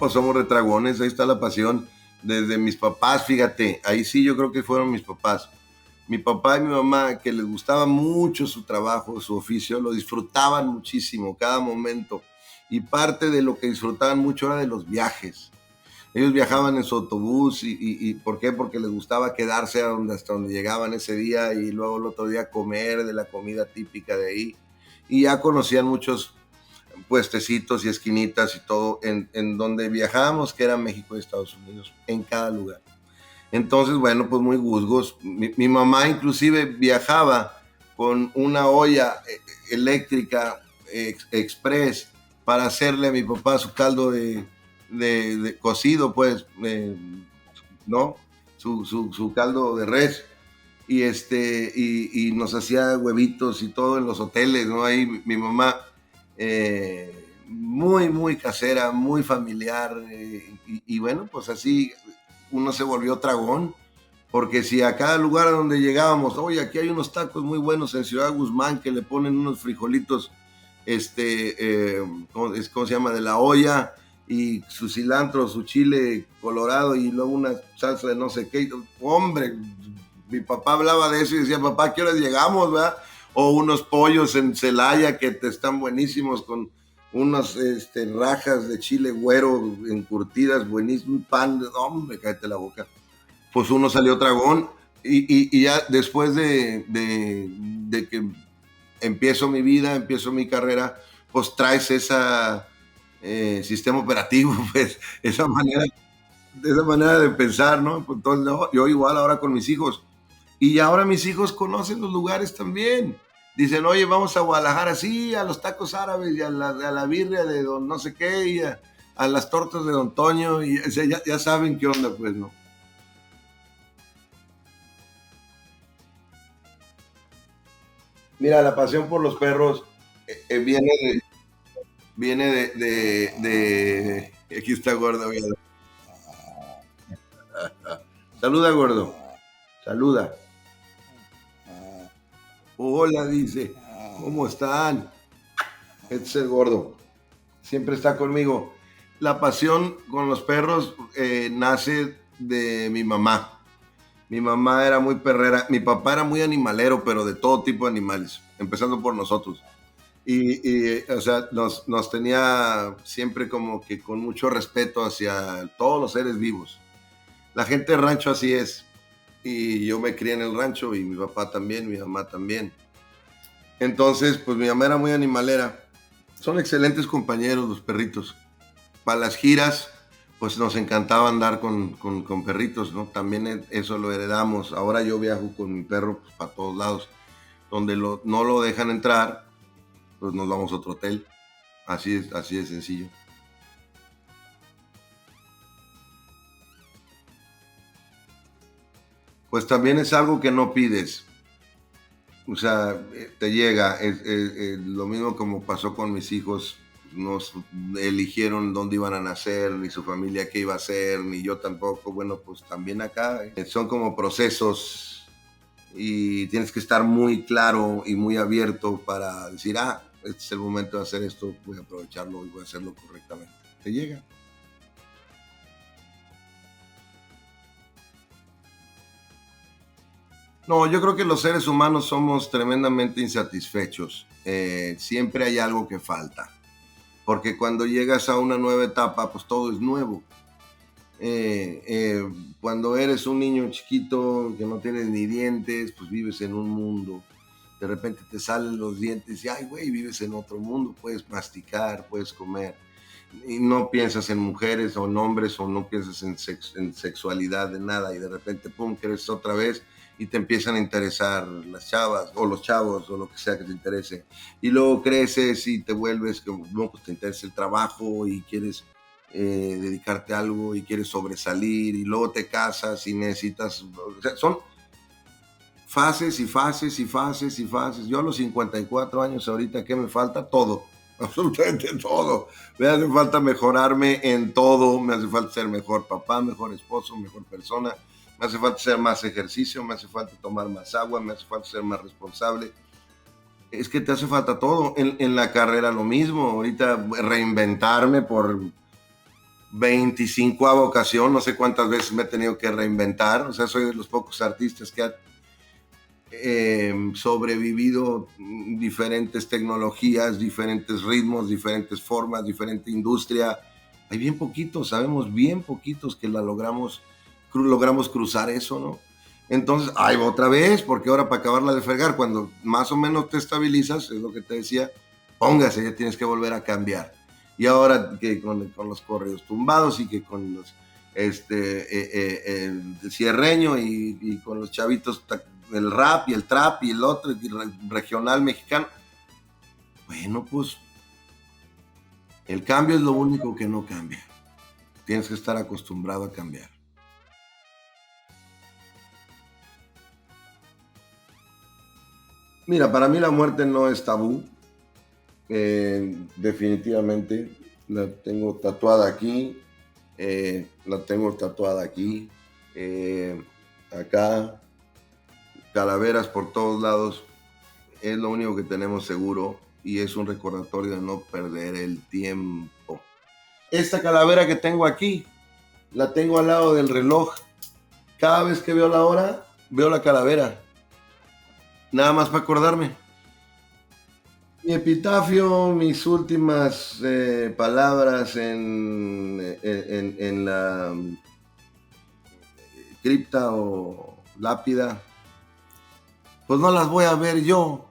pues somos retragones, ahí está la pasión. Desde mis papás, fíjate, ahí sí yo creo que fueron mis papás. Mi papá y mi mamá, que les gustaba mucho su trabajo, su oficio, lo disfrutaban muchísimo, cada momento. Y parte de lo que disfrutaban mucho era de los viajes. Ellos viajaban en su autobús y ¿por qué? Porque les gustaba quedarse hasta donde llegaban ese día y luego el otro día comer de la comida típica de ahí. Y ya conocían muchos puestecitos y esquinitas y todo en donde viajábamos, que era México y Estados Unidos, en cada lugar. Entonces, bueno, pues muy gusgos. Mi mamá inclusive viajaba con una olla eléctrica express para hacerle a mi papá su caldo de cocido, pues, ¿no? Su caldo de res. Y nos hacía huevitos y todo en los hoteles, ¿no? Ahí mi mamá, muy, muy casera, muy familiar. Y bueno, pues así uno se volvió tragón, porque si a cada lugar a donde llegábamos, oye, aquí hay unos tacos muy buenos en Ciudad Guzmán que le ponen unos frijolitos, ¿cómo se llama? De la olla, y su cilantro, su chile colorado y luego una salsa de no sé qué. Hombre, mi papá hablaba de eso y decía, papá, ¿qué horas llegamos, verdad? O unos pollos en Celaya que te están buenísimos con unas rajas de chile güero encurtidas, buenísimo, un pan, hombre, cállate la boca. Pues uno salió tragón y ya después de que empiezo mi vida, empiezo mi carrera, pues traes esa sistema operativo, pues esa manera de pensar, ¿no? Pues entonces no, yo igual ahora con mis hijos. Y ahora mis hijos conocen los lugares también. Dicen, oye, vamos a Guadalajara, sí, a los tacos árabes y a la birria de don no sé qué, y a las tortas de don Toño, y o sea, ya saben qué onda, pues, ¿no? Mira, la pasión por los perros viene de. Aquí está gordo, mira. Saluda, gordo. Saluda. Hola, dice. ¿Cómo están? Este es el gordo. Siempre está conmigo. La pasión con los perros nace de mi mamá. Mi mamá era muy perrera. Mi papá era muy animalero, pero de todo tipo de animales, empezando por nosotros. O sea, nos tenía siempre como que con mucho respeto hacia todos los seres vivos. La gente del rancho así es. Y yo me crié en el rancho y mi papá también, mi mamá también. Entonces, pues mi mamá era muy animalera. Son excelentes compañeros los perritos. Para las giras, pues nos encantaba andar con perritos, ¿no? También eso lo heredamos. Ahora yo viajo con mi perro pues, para todos lados. Donde no lo dejan entrar, pues nos vamos a otro hotel. Así de sencillo. Pues también es algo que no pides. O sea, te llega. Lo mismo como pasó con mis hijos. Nos eligieron dónde iban a nacer, ni su familia qué iba a hacer, ni yo tampoco. Bueno, pues también acá son como procesos y tienes que estar muy claro y muy abierto para decir, este es el momento de hacer esto, voy a aprovecharlo y voy a hacerlo correctamente. Te llega. No, yo creo que los seres humanos somos tremendamente insatisfechos. Siempre hay algo que falta. Porque cuando llegas a una nueva etapa, pues todo es nuevo. Cuando eres un niño chiquito que no tienes ni dientes, pues vives en un mundo. De repente te salen los dientes y, ay, güey, vives en otro mundo. Puedes masticar, puedes comer. Y no piensas en mujeres o en hombres o no piensas en sexualidad de nada y de repente, pum, creces otra vez y te empiezan a interesar las chavas o los chavos o lo que sea que te interese. Y luego creces y te vuelves, como, no, pues te interesa el trabajo y quieres dedicarte a algo y quieres sobresalir y luego te casas y necesitas, o sea, son fases y fases y fases y fases. Yo a los 54 años ahorita, ¿qué me falta? Todo, absolutamente todo. Me hace falta mejorarme en todo, me hace falta ser mejor papá, mejor esposo, mejor persona, me hace falta hacer más ejercicio, me hace falta tomar más agua, me hace falta ser más responsable. Es que te hace falta todo. En la carrera lo mismo, ahorita reinventarme por 25ª ocasión, no sé cuántas veces me he tenido que reinventar, o sea, soy de los pocos artistas que ha sobrevivido diferentes tecnologías, diferentes ritmos, diferentes formas, diferente industria. Hay bien poquitos, sabemos bien poquitos que logramos cruzar eso, ¿no? Entonces, ahí va otra vez, porque ahora para acabarla de fregar, cuando más o menos te estabilizas, es lo que te decía, póngase, ya tienes que volver a cambiar. Y ahora que con los correos tumbados y que con los el cierreño y con los chavitos, el rap y el trap y el otro y regional mexicano. Bueno, pues el cambio es lo único que no cambia. Tienes que estar acostumbrado a cambiar. Mira, para mí la muerte no es tabú. Definitivamente la tengo tatuada aquí. La tengo tatuada aquí. Acá. Calaveras por todos lados. Es lo único que tenemos seguro y es un recordatorio de no perder el tiempo. Esta calavera que tengo aquí, la tengo al lado del reloj. Cada vez que veo la hora, veo la calavera. Nada más para acordarme. Mi epitafio, mis últimas palabras en la cripta o lápida, pues no las voy a ver yo.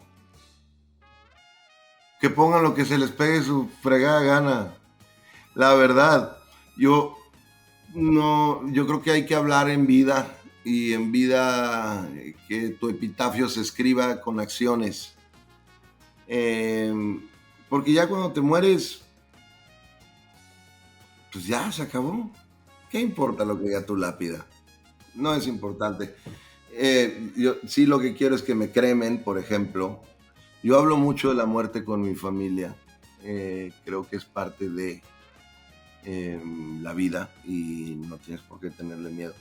Que pongan lo que se les pegue su fregada gana. La verdad, yo no, yo creo que hay que hablar en vida y en vida que tu epitafio se escriba con acciones. Porque ya cuando te mueres, pues ya se acabó. ¿Qué importa lo que diga tu lápida? No es importante. Yo sí lo que quiero es que me cremen, por ejemplo. Yo hablo mucho de la muerte con mi familia. Creo que es parte de la vida y no tienes por qué tenerle miedo.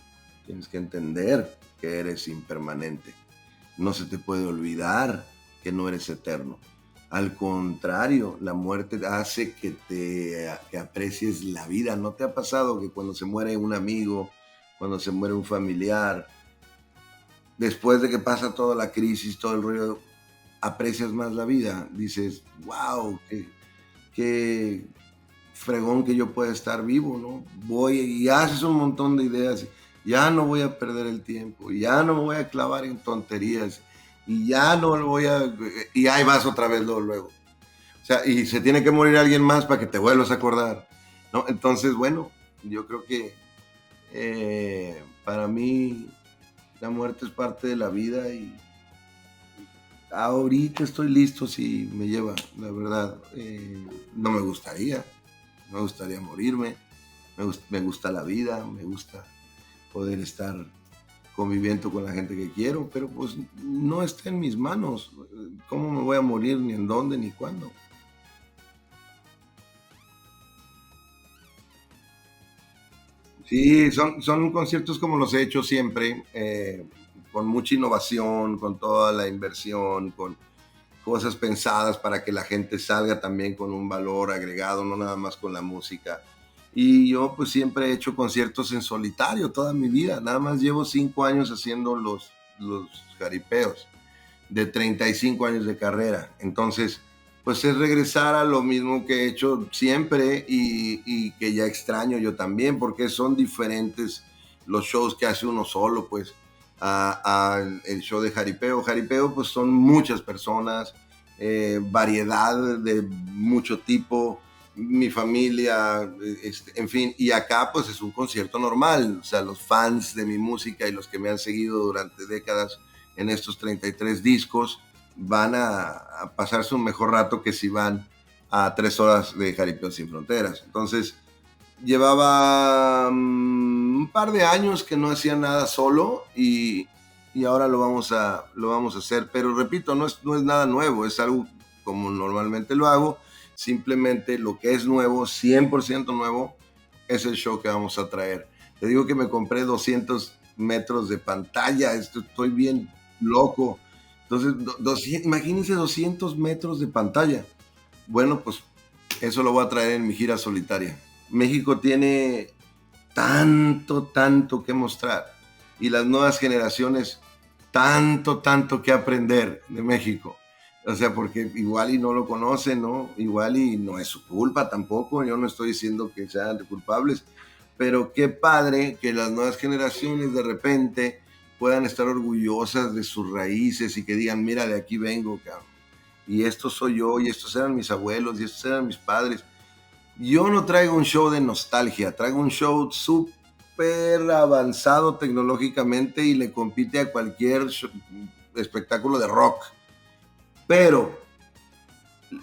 Tienes que entender que eres impermanente. No se te puede olvidar que no eres eterno. Al contrario, la muerte hace que aprecies la vida. ¿No te ha pasado que cuando se muere un amigo, cuando se muere un familiar, después de que pasa toda la crisis, todo el ruido, aprecias más la vida? Dices, wow, qué fregón que yo pueda estar vivo, ¿no? Voy y haces un montón de ideas. Ya no voy a perder el tiempo, ya no me voy a clavar en tonterías y ya no lo voy a... Y ahí vas otra vez luego. O sea, y se tiene que morir alguien más para que te vuelvas a acordar, ¿no? Entonces, bueno, yo creo que para mí la muerte es parte de la vida y ahorita estoy listo si me lleva, la verdad. No me gustaría morirme, me gusta la vida, me gusta poder estar conviviendo con la gente que quiero, pero pues no está en mis manos. ¿Cómo me voy a morir? Ni en dónde, ni cuándo. Sí, son conciertos como los he hecho siempre, con mucha innovación, con toda la inversión, con cosas pensadas para que la gente salga también con un valor agregado, no nada más con la música. Y yo pues siempre he hecho conciertos en solitario toda mi vida, nada más llevo 5 años haciendo los jaripeos de 35 años de carrera. Entonces, pues es regresar a lo mismo que he hecho siempre y que ya extraño yo también, porque son diferentes los shows que hace uno solo, pues, a el show de jaripeo. Jaripeo, pues son muchas personas, variedad de mucho tipo, mi familia, en fin, y acá pues es un concierto normal, o sea, los fans de mi música y los que me han seguido durante décadas en estos 33 discos van a pasarse un mejor rato que si van a 3 horas de Jaripeo Sin Fronteras. Entonces, llevaba un par de años que no hacía nada solo y ahora lo vamos a hacer. Pero repito, no es nada nuevo, es algo como normalmente lo hago. Simplemente lo que es nuevo, 100% nuevo, es el show que vamos a traer. Te digo que me compré 200 metros de pantalla, estoy bien loco. Entonces, imagínense 200 metros de pantalla. Bueno, pues eso lo voy a traer en mi gira solitaria. México tiene tanto, tanto que mostrar y las nuevas generaciones tanto, tanto que aprender de México. O sea, porque igual y no lo conocen, ¿no? Igual y no es su culpa tampoco, yo no estoy diciendo que sean culpables, pero qué padre que las nuevas generaciones de repente puedan estar orgullosas de sus raíces y que digan, mira, de aquí vengo, cabrón. Y esto soy yo, y estos eran mis abuelos, y estos eran mis padres. Yo no traigo un show de nostalgia, traigo un show súper avanzado tecnológicamente y le compite a cualquier espectáculo de rock. Pero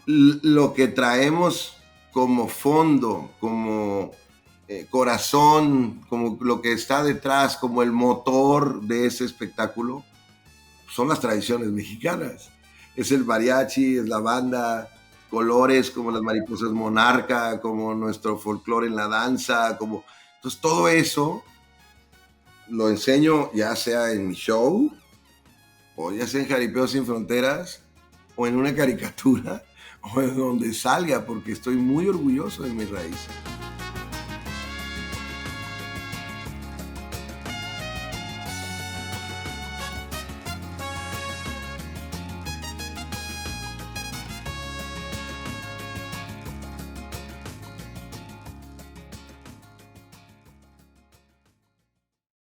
lo que traemos como fondo, como corazón, como lo que está detrás, como el motor de ese espectáculo, son las tradiciones mexicanas. Es el mariachi, es la banda, colores como las mariposas monarca, como nuestro folclore en la danza, como... Entonces todo eso lo enseño ya sea en mi show, o ya sea en Jaripeo Sin Fronteras, o en una caricatura, o en donde salga, porque estoy muy orgulloso de mis raíces.